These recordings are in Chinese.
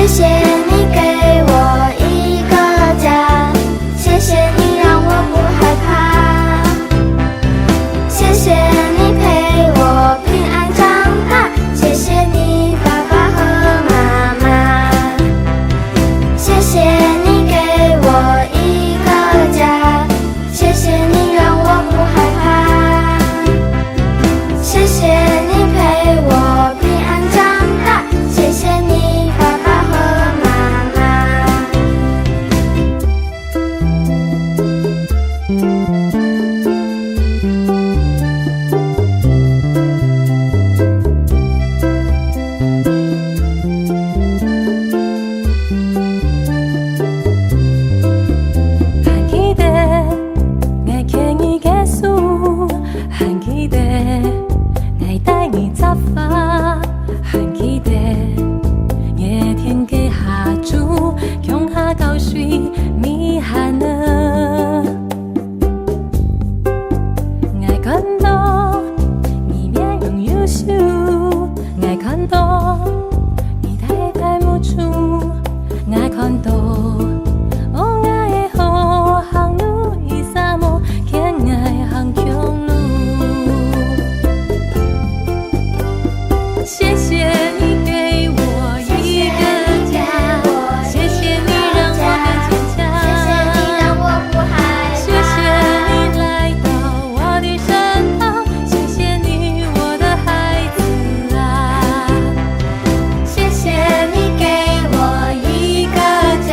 谢你给我一个家，谢谢你让我不害怕，谢谢你陪我平安长大，谢谢你爸爸和妈妈，谢谢你给我一个家，谢谢你让我不害怕，谢谢你陪我平安长大，谢谢你爸爸和妈妈。한 기대 내 갱이 개수 한 기대 내 땅이 잡아 한 기대 예 thiên kế hạ chú kyong ha cao suy mi hà nơ ngài con đó mi miệng用优秀ngài con đó mi đại đại mu chu ngài con đó ô ngài hồ hàng nu y sa mô khen ngài hàng kyong nu 谢谢你给我一个家，谢谢你让我更坚强，谢谢你让我不害谢谢你来到我的身旁，谢谢你我的孩子啊，谢谢你给我一个家，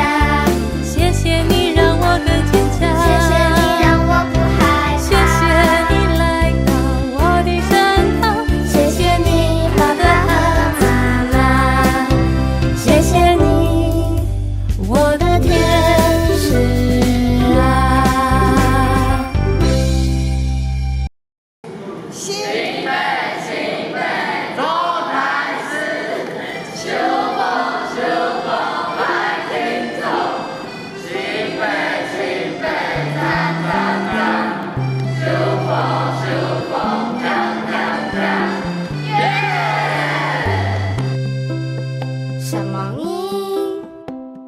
谢谢你让我更坚强，谢谢你让我不害谢谢怕，你来到我的身旁，谢谢你爸爸和妈妈，谢谢你我的天使啊。什么你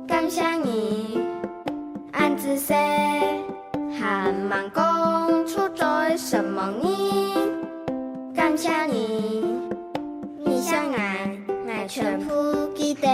感谢你俺自谁还蛮公出在什么你感谢你你想爱爱全部记得